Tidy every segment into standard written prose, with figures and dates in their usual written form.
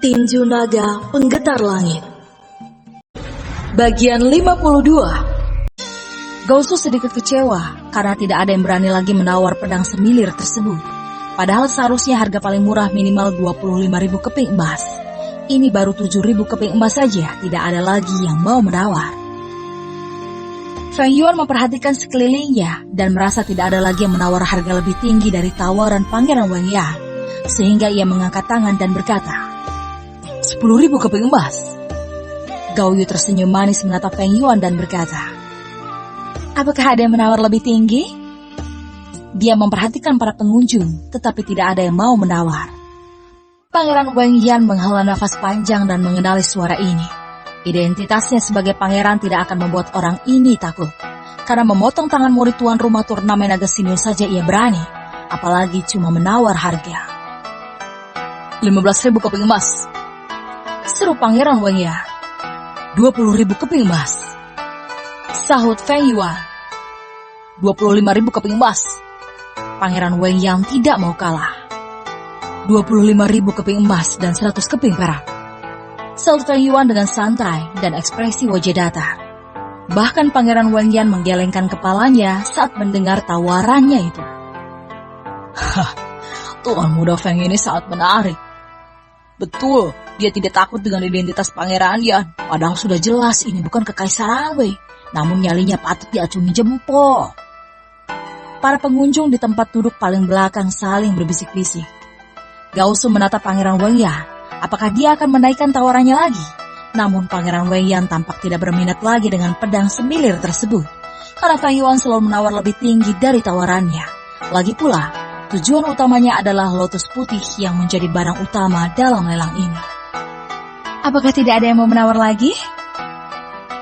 Tinju Naga Penggetar Langit. Bagian 52. Gaosu sedikit kecewa karena tidak ada yang berani lagi menawar pedang semilir tersebut. Padahal seharusnya harga paling murah minimal 25.000 keping emas. Ini baru 7.000 keping emas saja, tidak ada lagi yang mau menawar. Feng Yuan memperhatikan sekelilingnya dan merasa tidak ada lagi yang menawar harga lebih tinggi dari tawaran Pangeran Wang Yan. Sehingga ia mengangkat tangan dan berkata, 10.000 keping emas. Gao Yu tersenyum manis menatap Feng Yuan dan berkata, apakah ada yang menawar lebih tinggi? Dia memperhatikan para pengunjung, tetapi tidak ada yang mau menawar. Pangeran Wang Yan menghela nafas panjang dan mengenali suara ini. Identitasnya sebagai pangeran tidak akan membuat orang ini takut. Karena memotong tangan murid tuan rumah turnamen naga sinio saja ia berani, apalagi cuma menawar harga. 15.000 keping emas. Seru Pangeran Wang Yan. 20.000 keping emas. Sahut Feng Yuan. 25.000 keping emas. Pangeran Wang Yan tidak mau kalah. 25.000 keping emas dan 100 keping perak. Sahut Feng Yuan dengan santai dan ekspresi wajah datar. Bahkan Pangeran Wang Yan menggelengkan kepalanya saat mendengar tawarannya itu. Tuan muda Feng ini sangat menarik. Betul, dia tidak takut dengan identitas Pangeran Yan. Padahal sudah jelas ini bukan kekaisaran Wei. Namun nyalinya patut diacungi jempol. Para pengunjung di tempat duduk paling belakang saling berbisik-bisik. Gaosu menatap Pangeran Wang Yan. Apakah dia akan menaikkan tawarannya lagi? Namun Pangeran Wang Yan tampak tidak berminat lagi dengan pedang semilir tersebut. Karena Feng Yuan selalu menawar lebih tinggi dari tawarannya. Lagi pula, tujuan utamanya adalah lotus putih yang menjadi barang utama dalam lelang ini. Apakah tidak ada yang mau menawar lagi?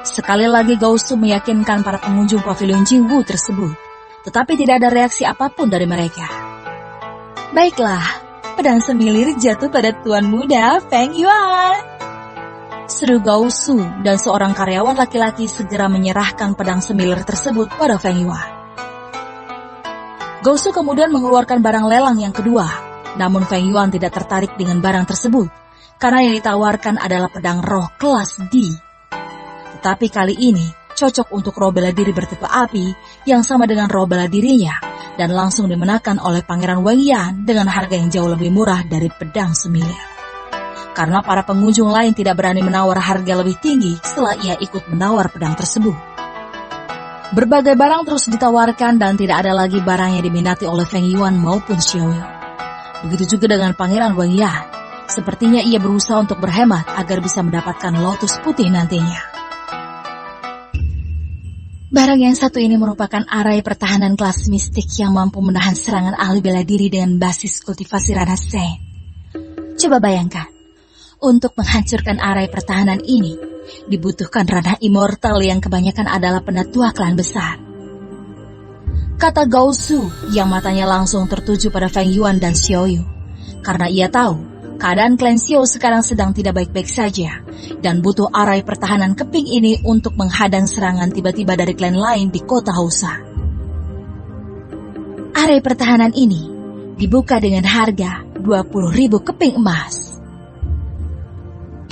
Sekali lagi Gaosu meyakinkan para pengunjung pavilion Jingwu tersebut. Tetapi tidak ada reaksi apapun dari mereka. Baiklah, pedang semilir jatuh pada tuan muda Feng Yuan. Seru Gaosu dan seorang karyawan laki-laki segera menyerahkan pedang semilir tersebut pada Feng Yuan. Gaosu kemudian mengeluarkan barang lelang yang kedua. Namun Feng Yuan tidak tertarik dengan barang tersebut. Karena yang ditawarkan adalah pedang roh kelas D. Tetapi kali ini cocok untuk roh bela diri bertipe api yang sama dengan roh bela dirinya. Dan langsung dimenangkan oleh Pangeran Wang Yan dengan harga yang jauh lebih murah dari pedang semilir. Karena para pengunjung lain tidak berani menawar harga lebih tinggi setelah ia ikut menawar pedang tersebut. Berbagai barang terus ditawarkan dan tidak ada lagi barang yang diminati oleh Feng Yuan maupun Xiaoyu. Begitu juga dengan Pangeran Wang Yan. Sepertinya ia berusaha untuk berhemat agar bisa mendapatkan lotus putih nantinya. Barang yang satu ini merupakan arai pertahanan kelas mistik yang mampu menahan serangan ahli bela diri dengan basis kultivasi Ranah Sen. Coba bayangkan, untuk menghancurkan arai pertahanan ini, dibutuhkan ranah immortal yang kebanyakan adalah penatua klan besar. Kata Gaosu yang matanya langsung tertuju pada Feng Yuan dan Xiaoyu. Karena ia tahu, keadaan klan Xiao sekarang sedang tidak baik-baik saja dan butuh arai pertahanan keping ini untuk menghadang serangan tiba-tiba dari klan lain di kota Hausa. Arai pertahanan ini dibuka dengan harga 20.000 keping emas.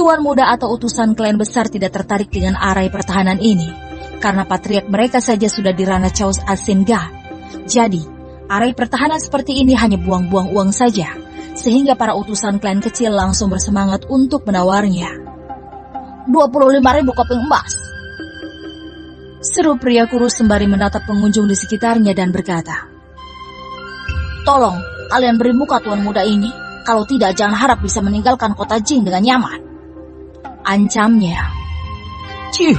Tuan muda atau utusan klan besar tidak tertarik dengan arai pertahanan ini karena patriark mereka saja sudah di ranah Chaos Asinga. Jadi, arai pertahanan seperti ini hanya buang-buang uang saja. Sehingga para utusan klan kecil langsung bersemangat untuk menawarnya. 25.000 keping emas. Seru pria kurus sembari menatap pengunjung di sekitarnya dan berkata, tolong, kalian beri muka tuan muda ini. Kalau tidak, jangan harap bisa meninggalkan kota Jing dengan nyaman. Ancamnya. Cih,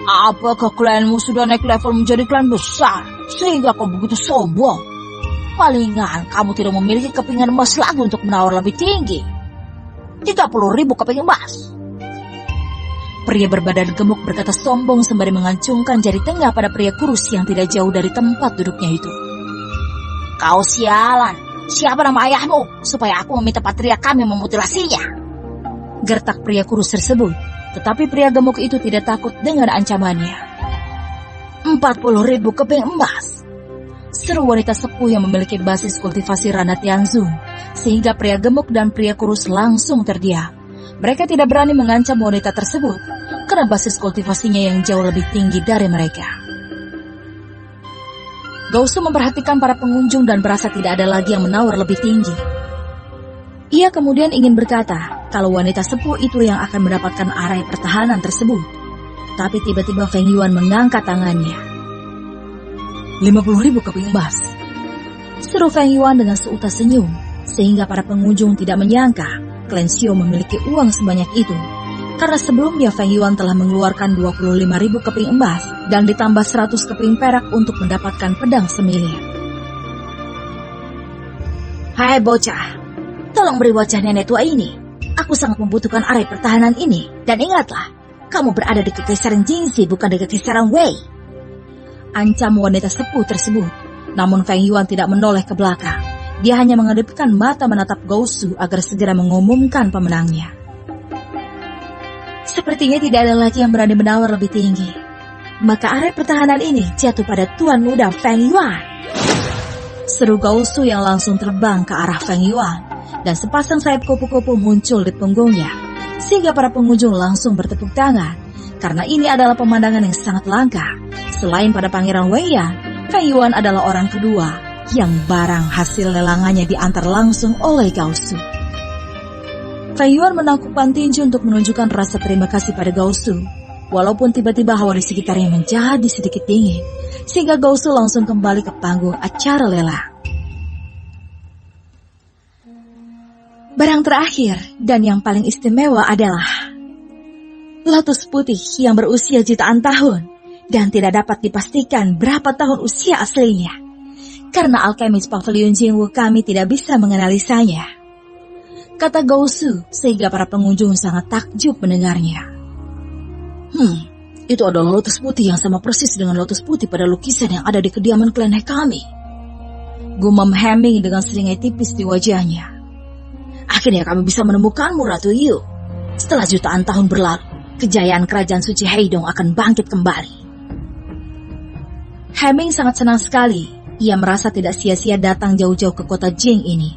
apakah klanmu sudah naik level menjadi klan besar? Sehingga kau begitu sombong? Palingan kamu tidak memiliki kepingan emas lagi untuk menawar lebih tinggi. 30.000 keping emas. Pria berbadan gemuk berkata sombong sembari mengancungkan jari tengah pada pria kurus yang tidak jauh dari tempat duduknya itu. Kau sialan, siapa nama ayahmu supaya aku meminta patriark kami memutilasinya? Gertak pria kurus tersebut, tetapi pria gemuk itu tidak takut dengan ancamannya. 40.000 keping emas. Seru wanita sepuh yang memiliki basis kultivasi Ranah Tianzun, sehingga pria gemuk dan pria kurus langsung terdiam. Mereka tidak berani mengancam wanita tersebut karena basis kultivasinya yang jauh lebih tinggi dari mereka. Gausu memperhatikan para pengunjung dan merasa tidak ada lagi yang menawar lebih tinggi. Ia kemudian ingin berkata kalau wanita sepuh itu yang akan mendapatkan arai pertahanan tersebut. Tapi tiba-tiba Feng Yuan mengangkat tangannya. 50.000 keping emas. Seru Feng Yuan dengan seutas senyum, sehingga para pengunjung tidak menyangka klan Xiao memiliki uang sebanyak itu. Karena sebelumnya Feng Yuan telah mengeluarkan 25.000 keping emas dan ditambah 100 keping perak untuk mendapatkan pedang semilir. Hai bocah, tolong beri wajah nenek tua ini. Aku sangat membutuhkan arai pertahanan ini. Dan ingatlah, kamu berada di Kekaisaran Jingxi, bukan di Kekaisaran Wei. Ancam wanita sepuh tersebut. Namun Feng Yuan tidak menoleh ke belakang. Dia hanya mengadepkan mata menatap Gausu agar segera mengumumkan pemenangnya. Sepertinya tidak ada lagi yang berani menawar lebih tinggi. Maka arai pertahanan ini jatuh pada tuan muda Feng Yuan. Seru Gausu yang langsung terbang ke arah Feng Yuan. Dan sepasang sayap kupu-kupu muncul di punggungnya. Sehingga para pengunjung langsung bertepuk tangan. Karena ini adalah pemandangan yang sangat langka. Selain pada Pangeran Weiyan, Feng Yuan adalah orang kedua yang barang hasil lelangannya diantar langsung oleh Gausu. Feng Yuan menangkupkan tinju untuk menunjukkan rasa terima kasih pada Gausu. Walaupun tiba-tiba hawa di sekitarnya menjadi sedikit dingin. Sehingga Gausu langsung kembali ke panggung acara lelang. Barang terakhir dan yang paling istimewa adalah lotus putih yang berusia jutaan tahun dan tidak dapat dipastikan berapa tahun usia aslinya. Karena alkemis Pavilion Jingwu kami tidak bisa menganalisanya, kata Gausu sehingga para pengunjung sangat takjub mendengarnya. Itu adalah lotus putih yang sama persis dengan lotus putih pada lukisan yang ada di kediaman klan kami. Gumam Heming dengan seringai tipis di wajahnya. Akhirnya kami bisa menemukanmu, Ratu Yu. Setelah jutaan tahun berlalu, kejayaan kerajaan suci Heidong akan bangkit kembali. Heming sangat senang sekali. Ia merasa tidak sia-sia datang jauh-jauh ke kota Jing ini.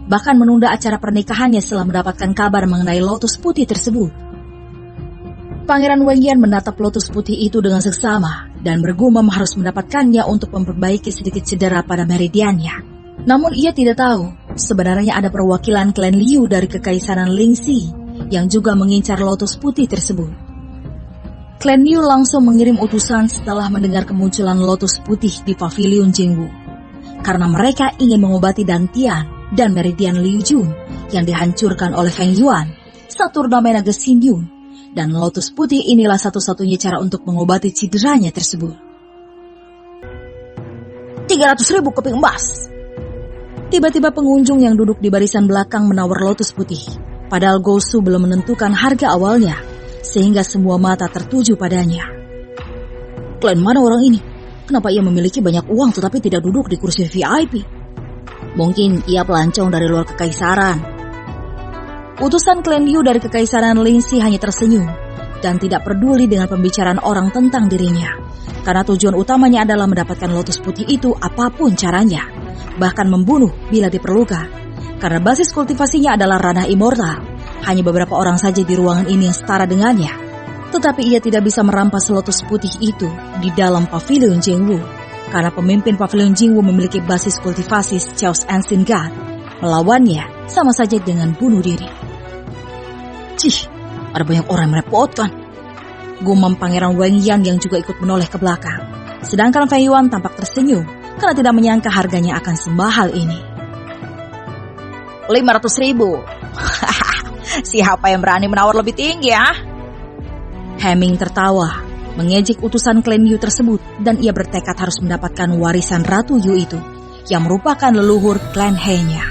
Bahkan menunda acara pernikahannya setelah mendapatkan kabar mengenai lotus putih tersebut. Pangeran Weiyan menatap lotus putih itu dengan seksama dan bergumam harus mendapatkannya untuk memperbaiki sedikit cedera pada meridiannya. Namun ia tidak tahu, sebenarnya ada perwakilan klan Liu dari Kekaisaran Lingxi yang juga mengincar lotus putih tersebut. Klan Liu langsung mengirim utusan setelah mendengar kemunculan lotus putih di Pavilion Jingwu. Karena mereka ingin mengobati Dantian dan meridian Liu Jun yang dihancurkan oleh Feng Yuan saat turnamen naga Xinyu. Dan lotus putih inilah satu-satunya cara untuk mengobati cederanya tersebut. 300.000 keping emas. Tiba-tiba pengunjung yang duduk di barisan belakang menawar lotus putih. Padahal Gausu belum menentukan harga awalnya, sehingga semua mata tertuju padanya. Klan mana orang ini? Kenapa ia memiliki banyak uang tetapi tidak duduk di kursi VIP? Mungkin ia pelancong dari luar kekaisaran. Utusan klan Liu dari Kekaisaran Lingxi hanya tersenyum dan tidak peduli dengan pembicaraan orang tentang dirinya. Karena tujuan utamanya adalah mendapatkan lotus putih itu apapun caranya. Bahkan membunuh bila diperlukan. Karena basis kultivasinya adalah ranah immortal. Hanya beberapa orang saja di ruangan ini yang setara dengannya. Tetapi ia tidak bisa merampas lotus putih itu di dalam Pavilion Jingwu. Karena pemimpin Pavilion Jingwu memiliki basis kultivasi Chaos Ancient God. Melawannya sama saja dengan bunuh diri. Cih, ada banyak orang yang merepotkan. Gumam Pangeran Weiyan yang juga ikut menoleh ke belakang. Sedangkan Feng Yuan tampak tersenyum karena tidak menyangka harganya akan semahal ini. 500.000. Siapa yang berani menawar lebih tinggi ya? Heming tertawa, mengejek utusan klan Yu tersebut dan ia bertekad harus mendapatkan warisan Ratu Yu itu yang merupakan leluhur klan He-nya.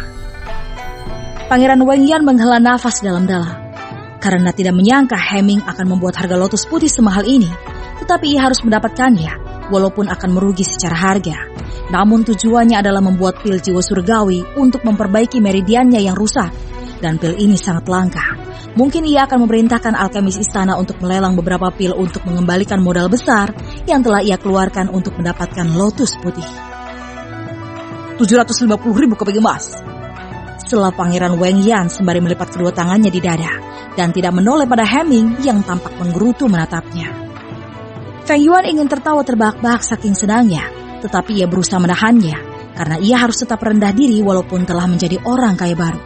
Pangeran Weiyan menghela nafas dalam-dalam karena tidak menyangka Heming akan membuat harga lotus putih semahal ini, tetapi ia harus mendapatkannya walaupun akan merugi secara harga. Namun tujuannya adalah membuat pil jiwa surgawi untuk memperbaiki meridiannya yang rusak. Dan pil ini sangat langka. Mungkin ia akan memerintahkan alkemis istana untuk melelang beberapa pil untuk mengembalikan modal besar yang telah ia keluarkan untuk mendapatkan lotus putih. 750.000 keping emas. Setelah Pangeran Wang Yan sembari melipat kedua tangannya di dada dan tidak menoleh pada Heming yang tampak menggerutu menatapnya. Feng Yuan ingin tertawa terbahak-bahak saking senangnya, tetapi ia berusaha menahannya karena ia harus tetap rendah diri walaupun telah menjadi orang kaya baru.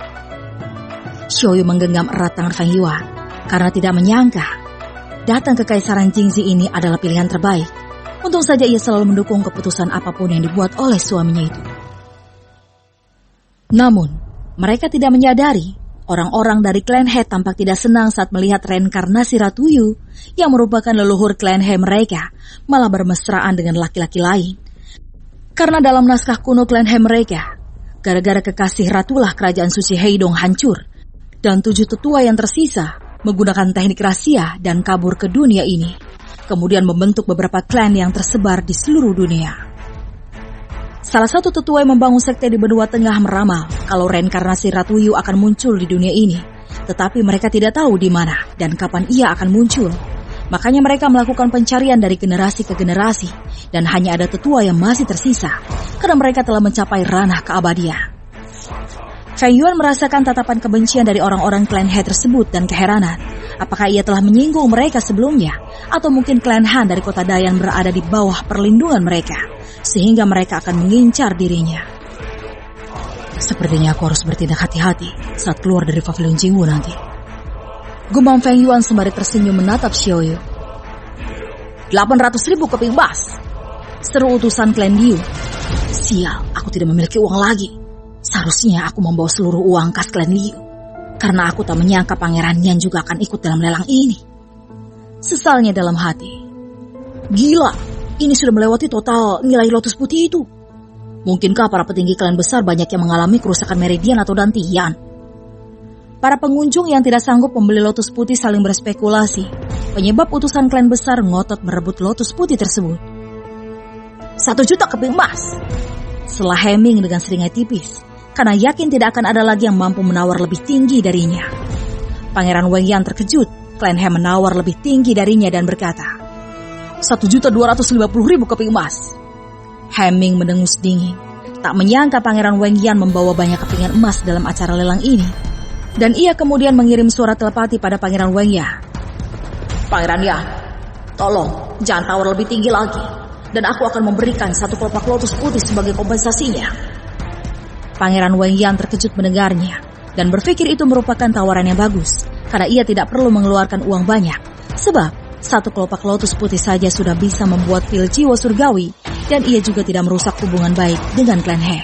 Xiaoyu menggenggam erat tangan Feng Yuan karena tidak menyangka datang ke Kaisaran Jingzi ini adalah pilihan terbaik. Untung saja ia selalu mendukung keputusan apapun yang dibuat oleh suaminya itu. Namun, mereka tidak menyadari orang-orang dari klan He tampak tidak senang saat melihat reinkarnasi Ratu Yu yang merupakan leluhur klan He mereka malah bermesraan dengan laki-laki lain. Karena dalam naskah kuno klan He mereka, gara-gara kekasih ratulah kerajaan suci Heidong hancur dan 7 tetua yang tersisa menggunakan teknik rahasia dan kabur ke dunia ini, kemudian membentuk beberapa klan yang tersebar di seluruh dunia. Salah satu tetua yang membangun sekte di benua tengah meramal kalau reinkarnasi Ratu Yu akan muncul di dunia ini, tetapi mereka tidak tahu di mana dan kapan ia akan muncul. Makanya mereka melakukan pencarian dari generasi ke generasi dan hanya ada tetua yang masih tersisa karena mereka telah mencapai ranah keabadian. Feng Yuan merasakan tatapan kebencian dari orang-orang klan He tersebut dan keheranan. Apakah ia telah menyinggung mereka sebelumnya? Atau mungkin klan Han dari kota Dayan berada di bawah perlindungan mereka, sehingga mereka akan mengincar dirinya. Sepertinya aku harus bertindak hati-hati saat keluar dari pavilion Jingwu nanti. Gumam Feng Yuan sembari tersenyum menatap Xiaoyu. 800.000 keping emas, seru utusan klan Liu. Sial, aku tidak memiliki uang lagi. Seharusnya aku membawa seluruh uang kas klan Liu, karena aku tak menyangka Pangeran Yan juga akan ikut dalam lelang ini. Sesalnya dalam hati. Gila, ini sudah melewati total nilai lotus putih itu. Mungkinkah para petinggi klan besar banyak yang mengalami kerusakan meridian atau dantian? Para pengunjung yang tidak sanggup membeli lotus putih saling berspekulasi. Penyebab utusan klan besar ngotot merebut lotus putih tersebut. 1 juta keping emas. Setelah Heming dengan seringai tipis, karena yakin tidak akan ada lagi yang mampu menawar lebih tinggi darinya. Pangeran Wang Yan terkejut, klan He menawar lebih tinggi darinya dan berkata, 1.250.000 keping emas. Heming mendengus dingin, tak menyangka Pangeran Wang Yan membawa banyak kepingan emas dalam acara lelang ini. Dan ia kemudian mengirim suara telepati pada Pangeran Wang Yan. Pangeran Yan, tolong jangan tawar lebih tinggi lagi, dan aku akan memberikan 1 kelopak lotus putih sebagai kompensasinya. Pangeran Wang Yan terkejut mendengarnya dan berpikir itu merupakan tawaran yang bagus karena ia tidak perlu mengeluarkan uang banyak, sebab 1 kelopak lotus putih saja sudah bisa membuat pil jiwa surgawi dan ia juga tidak merusak hubungan baik dengan klan He.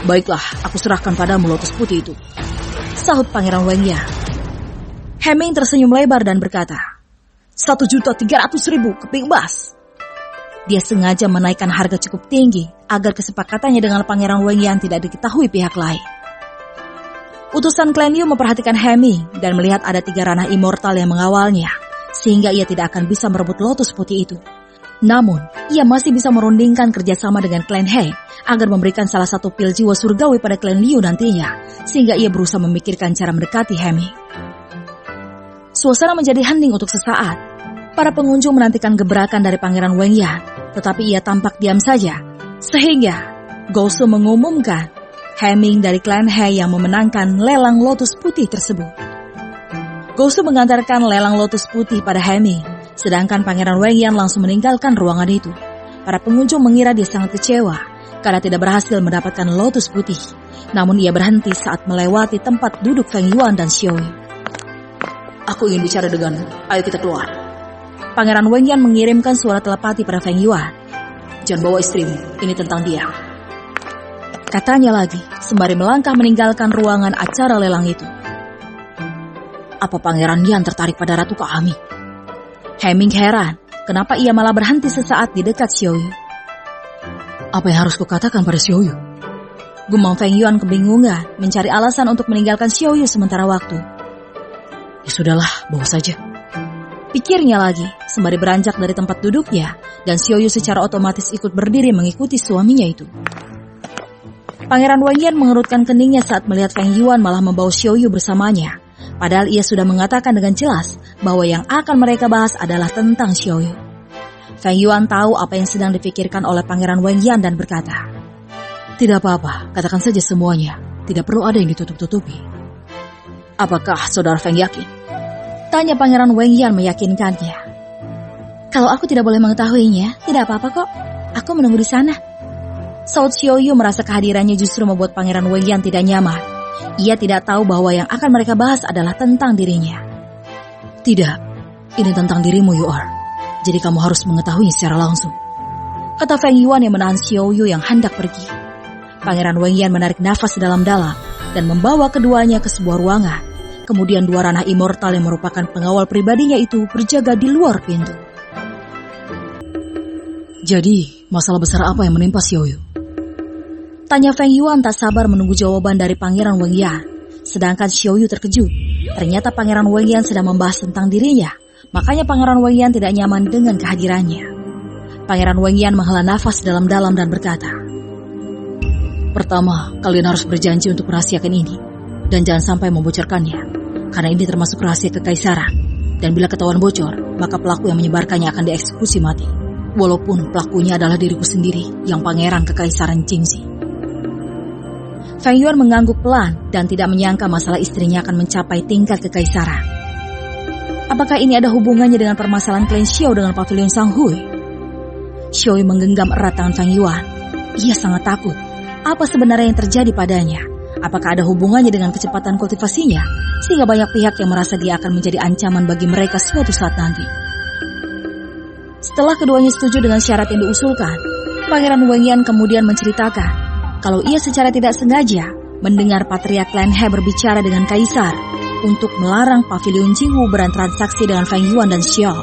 Baiklah, aku serahkan padamu lotus putih itu, sahut Pangeran Wang Yan. Heming tersenyum lebar dan berkata, 1.300.000 keping emas. Dia sengaja menaikkan harga cukup tinggi agar kesepakatannya dengan Pangeran Wang Yan tidak diketahui pihak lain. Utusan klan Liu memperhatikan Heming dan melihat ada 3 ranah immortal yang mengawalnya, sehingga ia tidak akan bisa merebut lotus putih itu. Namun, ia masih bisa merundingkan kerjasama dengan klan He agar memberikan salah satu pil jiwa surgawi pada klan Liu nantinya, sehingga ia berusaha memikirkan cara mendekati Heming. Suasana menjadi hening untuk sesaat. Para pengunjung menantikan gebrakan dari Pangeran Wang Yan, tetapi ia tampak diam saja. Sehingga Gousu mengumumkan Heming dari klan He yang memenangkan lelang lotus putih tersebut. Gousu mengantarkan lelang lotus putih pada Heming, sedangkan Pangeran Wang Yan langsung meninggalkan ruangan itu. Para pengunjung mengira dia sangat kecewa karena tidak berhasil mendapatkan lotus putih. Namun ia berhenti saat melewati tempat duduk Feng Yuan dan Xiaoyu. Aku ingin bicara denganmu, ayo kita keluar. Pangeran Wang Yan mengirimkan suara telepati pada Feng Yuan. Jangan bawa istrimu, ini tentang dia, katanya lagi, sembari melangkah meninggalkan ruangan acara lelang itu. Apa Pangeran Yan tertarik pada Ratu kami? Heming heran, kenapa ia malah berhenti sesaat di dekat Xiaoyu. Apa yang harus kukatakan pada Xiaoyu? Gumam Feng Yuan kebingungan, mencari alasan untuk meninggalkan Xiaoyu sementara waktu. Ya sudahlah, bawa saja, pikirnya lagi, sembari beranjak dari tempat duduknya, dan Xiaoyu secara otomatis ikut berdiri mengikuti suaminya itu. Pangeran Wang Yan mengerutkan keningnya saat melihat Feng Yuan malah membawa Xiaoyu bersamanya. Padahal ia sudah mengatakan dengan jelas bahwa yang akan mereka bahas adalah tentang Xiaoyu. Feng Yuan tahu apa yang sedang dipikirkan oleh Pangeran Wang Yan dan berkata, tidak apa-apa, katakan saja semuanya, tidak perlu ada yang ditutup-tutupi. Apakah saudara Feng yakin? Tanya Pangeran Wengyan meyakinkannya. Kalau aku tidak boleh mengetahuinya, tidak apa-apa kok. Aku menunggu di sana. Saud Xiaoyu merasa kehadirannya justru membuat Pangeran Wengyan tidak nyaman. Ia tidak tahu bahwa yang akan mereka bahas adalah tentang dirinya. Tidak, ini tentang dirimu, Yu'er. Jadi kamu harus mengetahuinya secara langsung, kata Feng Yuan yang menahan Xiaoyu yang hendak pergi. Pangeran Wengyan menarik nafas dalam-dalam dan membawa keduanya ke sebuah ruangan. Kemudian dua ranah immortal yang merupakan pengawal pribadinya itu berjaga di luar pintu. Jadi, masalah besar apa yang menimpa Xiaoyu? Tanya Feng Yuan tak sabar menunggu jawaban dari Pangeran Wengyan. Sedangkan Xiaoyu terkejut. Ternyata Pangeran Wengyan sedang membahas tentang dirinya. Makanya Pangeran Wengyan tidak nyaman dengan kehadirannya. Pangeran Wengyan menghela nafas dalam-dalam dan berkata, pertama, kalian harus berjanji untuk merahasiakan ini. Dan jangan sampai membocorkannya. Karena ini termasuk rahasia kekaisaran. Dan bila ketahuan bocor, maka pelaku yang menyebarkannya akan dieksekusi mati. Walaupun pelakunya adalah diriku sendiri, yang pangeran kekaisaran Jingxi. Feng Yuan mengangguk pelan dan tidak menyangka masalah istrinya akan mencapai tingkat kekaisaran. Apakah ini ada hubungannya dengan permasalahan klan Xiao dengan pavilion Shanghui? Xiaoyu menggenggam erat tangan Feng Yuan. Ia sangat takut. Apa sebenarnya yang terjadi padanya? Apakah ada hubungannya dengan kecepatan kultivasinya? Sehingga banyak pihak yang merasa dia akan menjadi ancaman bagi mereka suatu saat nanti. Setelah keduanya setuju dengan syarat yang diusulkan, Pangeran Wengyan kemudian menceritakan kalau ia secara tidak sengaja mendengar Patriark Klan He berbicara dengan Kaisar untuk melarang Pavilion Jingwu bertransaksi dengan Feng Yuan dan Xiao.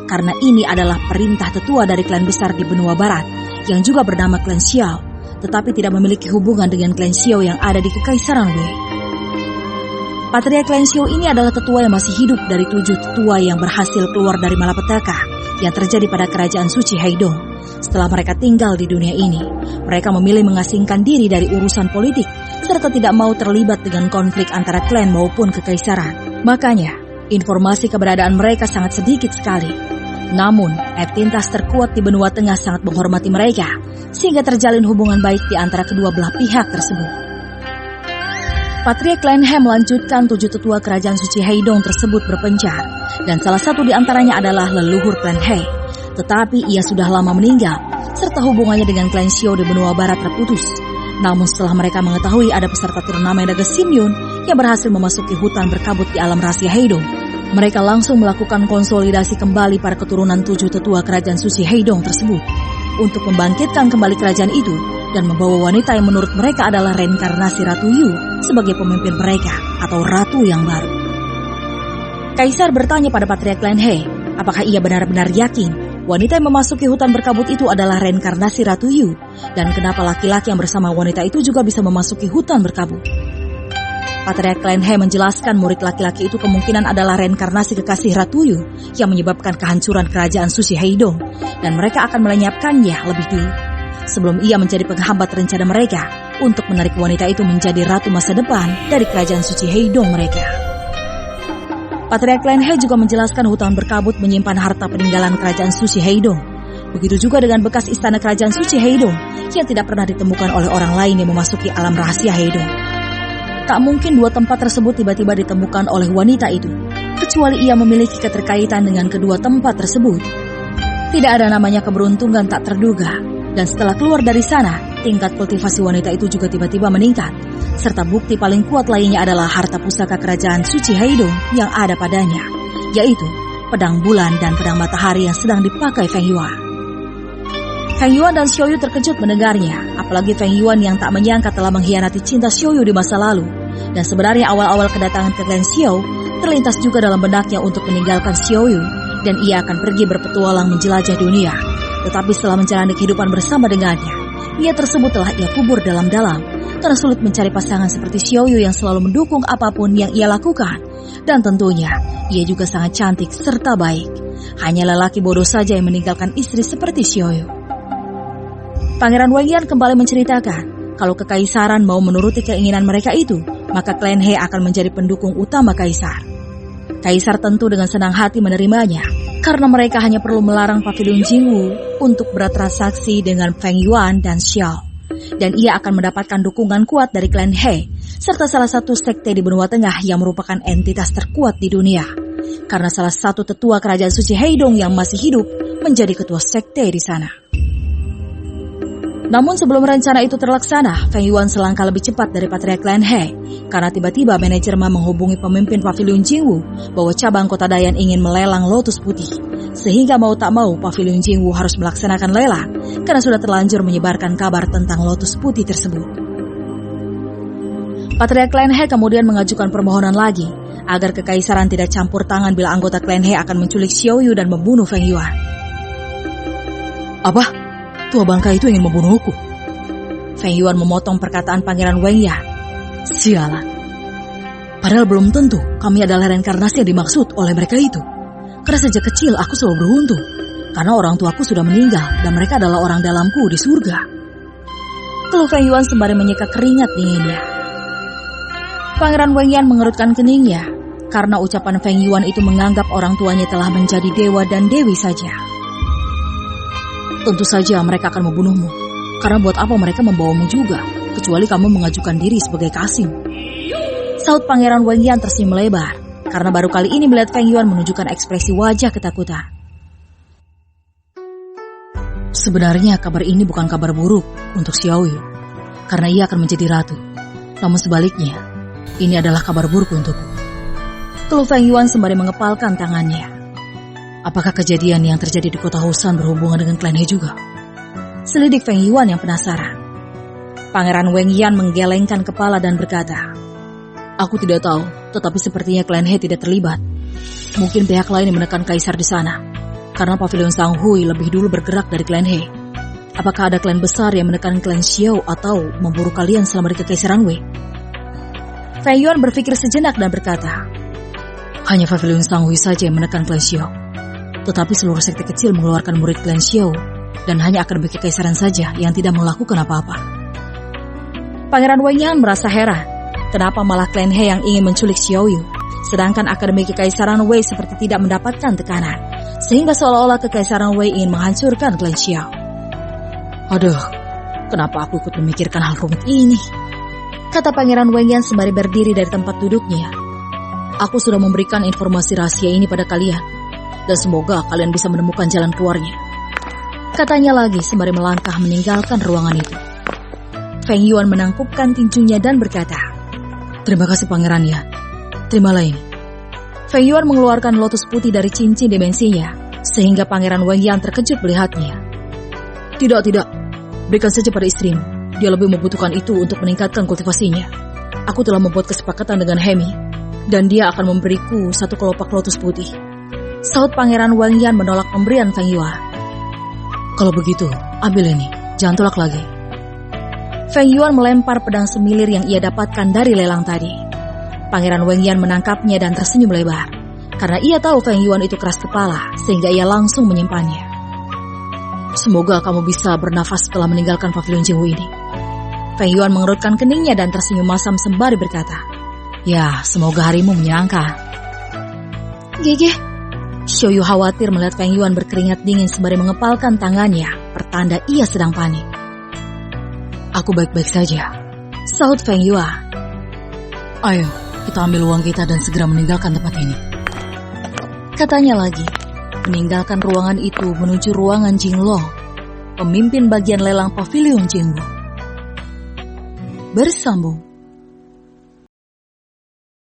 Karena ini adalah perintah tetua dari klan besar di benua barat yang juga bernama Klan Xiao, tetapi tidak memiliki hubungan dengan Klan Xiao yang ada di Kekaisaran Wei. Patriark Klan Xiao ini adalah tetua yang masih hidup dari 7 tetua yang berhasil keluar dari malapetaka yang terjadi pada kerajaan suci Haidong. Setelah mereka tinggal di dunia ini, mereka memilih mengasingkan diri dari urusan politik serta tidak mau terlibat dengan konflik antara klan maupun kekaisaran. Makanya, informasi keberadaan mereka sangat sedikit sekali. Namun, entitas terkuat di benua tengah sangat menghormati mereka, sehingga terjalin hubungan baik di antara kedua belah pihak tersebut. Patriark Klan He melanjutkan 7 tetua kerajaan suci Haidong tersebut berpencar, dan salah satu di antaranya adalah leluhur Klan He. Tetapi ia sudah lama meninggal, serta hubungannya dengan Klan Xiao di benua barat terputus. Namun setelah mereka mengetahui ada peserta turnamen naga Simyun yang berhasil memasuki hutan berkabut di alam rahasia Haidong, mereka langsung melakukan konsolidasi kembali para keturunan 7 tetua kerajaan suci Haidong tersebut untuk membangkitkan kembali kerajaan itu dan membawa wanita yang menurut mereka adalah reinkarnasi Ratu Yu sebagai pemimpin mereka atau ratu yang baru. Kaisar bertanya pada Patriark Klan He, apakah ia benar-benar yakin wanita yang memasuki hutan berkabut itu adalah reinkarnasi Ratu Yu, dan kenapa laki-laki yang bersama wanita itu juga bisa memasuki hutan berkabut. Patriark Klan He menjelaskan murid laki-laki itu kemungkinan adalah reinkarnasi kekasih Ratu Yu yang menyebabkan kehancuran kerajaan suci Haidong, dan mereka akan melenyapkannya lebih dulu sebelum ia menjadi penghambat rencana mereka untuk menarik wanita itu menjadi ratu masa depan dari kerajaan suci Haidong mereka. Patriark Klan He juga menjelaskan hutan berkabut menyimpan harta peninggalan kerajaan suci Haidong. Begitu juga dengan bekas istana kerajaan suci Haidong yang tidak pernah ditemukan oleh orang lain yang memasuki alam rahasia Haidong. Tak mungkin 2 tempat tersebut tiba-tiba ditemukan oleh wanita itu, kecuali ia memiliki keterkaitan dengan kedua tempat tersebut. Tidak ada namanya keberuntungan tak terduga. Dan setelah keluar dari sana, tingkat kultivasi wanita itu juga tiba-tiba meningkat. Serta bukti paling kuat lainnya adalah harta pusaka kerajaan suci Haidong yang ada padanya, yaitu pedang bulan dan pedang matahari yang sedang dipakai Feng Yuan. Feng Yuan dan Xiaoyu terkejut mendengarnya, apalagi Feng Yuan yang tak menyangka telah mengkhianati cinta Xiaoyu di masa lalu. Dan sebenarnya awal-awal kedatangan ke Klan Xiao terlintas juga dalam benaknya untuk meninggalkan Xiaoyu, dan ia akan pergi berpetualang menjelajah dunia. Tetapi setelah menjalani kehidupan bersama dengannya, niat tersebut telah ia kubur dalam-dalam karena sulit mencari pasangan seperti Xiaoyu yang selalu mendukung apapun yang ia lakukan. Dan tentunya, ia juga sangat cantik serta baik. Hanya lelaki bodoh saja yang meninggalkan istri seperti Xiaoyu. Pangeran Wengyan kembali menceritakan, kalau kekaisaran mau menuruti keinginan mereka itu, maka Klan He akan menjadi pendukung utama kaisar. Kaisar tentu dengan senang hati menerimanya, karena mereka hanya perlu melarang Pavilion Jingwu untuk bertransaksi dengan Feng Yuan dan Xiao. Dan ia akan mendapatkan dukungan kuat dari Klan He, serta salah satu sekte di benua tengah yang merupakan entitas terkuat di dunia. Karena salah satu tetua kerajaan suci Heidong yang masih hidup menjadi ketua sekte di sana. Namun sebelum rencana itu terlaksana, Feng Yuan selangkah lebih cepat dari Patriark Clan He, karena tiba-tiba manajemen menghubungi pemimpin Pavilion Jingwu bahwa cabang kota Dayan ingin melelang lotus putih. Sehingga mau tak mau Pavilion Jingwu harus melaksanakan lelang, karena sudah terlanjur menyebarkan kabar tentang lotus putih tersebut. Patriark Clan He kemudian mengajukan permohonan lagi, agar kekaisaran tidak campur tangan bila anggota Clan He akan menculik Xiao Yu dan membunuh Feng Yuan. Apa? Tua bangka itu ingin membunuhku. Feng Yuan memotong perkataan Pangeran Weng Yan. Sialan. Padahal belum tentu kami adalah reinkarnasi yang dimaksud oleh mereka itu. Karena sejak kecil aku selalu beruntung. Karena orang tuaku sudah meninggal dan mereka adalah orang dalamku di surga. Keluh Feng Yuan sembari menyeka keringat dinginnya. Pangeran Weng Yan mengerutkan keningnya karena ucapan Feng Yuan itu menganggap orang tuanya telah menjadi dewa dan dewi saja. Tentu saja mereka akan membunuhmu. Karena buat apa mereka membawamu juga, kecuali kamu mengajukan diri sebagai Kasim. Saut Pangeran Weng Yan tersenyum lebar, karena baru kali ini melihat Feng Yuan menunjukkan ekspresi wajah ketakutan. Sebenarnya kabar ini bukan kabar buruk untuk Xiao Yu, karena ia akan menjadi ratu. Namun sebaliknya, ini adalah kabar buruk untukku. Keluh Feng Yuan sembari mengepalkan tangannya. Apakah kejadian yang terjadi di kota Husan berhubungan dengan Clan He juga? Selidik Feng Yuan yang penasaran. Pangeran Weng Yan menggelengkan kepala dan berkata, Aku tidak tahu, tetapi sepertinya Clan He tidak terlibat. Mungkin pihak lain yang menekan kaisar di sana. Karena Pavilion Sanghui lebih dulu bergerak dari Clan He. Apakah ada klan besar yang menekan Clan Xiao atau memburu kalian selama di Kekaisaran Wei? Feng Yuan berpikir sejenak dan berkata, Hanya Pavilion Sanghui saja yang menekan Clan Xiao. Tetapi seluruh sekte kecil mengeluarkan murid Clan Xiao dan hanya Akademi Kekaisaran saja yang tidak melakukan apa-apa. Pangeran Weng Yan merasa heran, kenapa malah Clan He yang ingin menculik Xiao Yu, sedangkan Akademi Kekaisaran Wei seperti tidak mendapatkan tekanan, sehingga seolah-olah Kekaisaran Wei ingin menghancurkan Clan Xiao. Aduh, kenapa aku ikut memikirkan hal rumit ini? Kata Pangeran Weng Yan sembari berdiri dari tempat duduknya. Aku sudah memberikan informasi rahasia ini pada kalian, dan semoga kalian bisa menemukan jalan keluarnya. Katanya lagi sembari melangkah meninggalkan ruangan itu. Feng Yuan menangkupkan tinjunya dan berkata, Terima kasih Pangeran Yan. Terimalah ini. Feng Yuan mengeluarkan lotus putih dari cincin dimensinya, sehingga Pangeran Weng Yan terkejut melihatnya. Tidak. Berikan saja pada istrimu. Dia lebih membutuhkan itu untuk meningkatkan kultivasinya. Aku telah membuat kesepakatan dengan Hemi, dan dia akan memberiku satu kelopak lotus putih. Saut Pangeran Weng Yan menolak pemberian Feng Yuan. Kalau begitu, ambil ini. Jangan tolak lagi. Feng Yuan melempar pedang semilir yang ia dapatkan dari lelang tadi. Pangeran Weng Yan menangkapnya dan tersenyum lebar. Karena ia tahu Feng Yuan itu keras kepala, sehingga ia langsung menyimpannya. Semoga kamu bisa bernafas setelah meninggalkan Pavilion Jingwu ini. Feng Yuan mengerutkan keningnya dan tersenyum masam sembari berkata, Ya, semoga harimu menyenangkan. Gege. Xiao Yu khawatir melihat Feng Yuan berkeringat dingin sembari mengepalkan tangannya, pertanda ia sedang panik. Aku baik-baik saja, saut Feng Yuan. Ayo, kita ambil uang kita dan segera meninggalkan tempat ini. Katanya lagi, meninggalkan ruangan itu menuju ruangan Jinglong, pemimpin bagian lelang Pavilion Jingwu. Bersambung.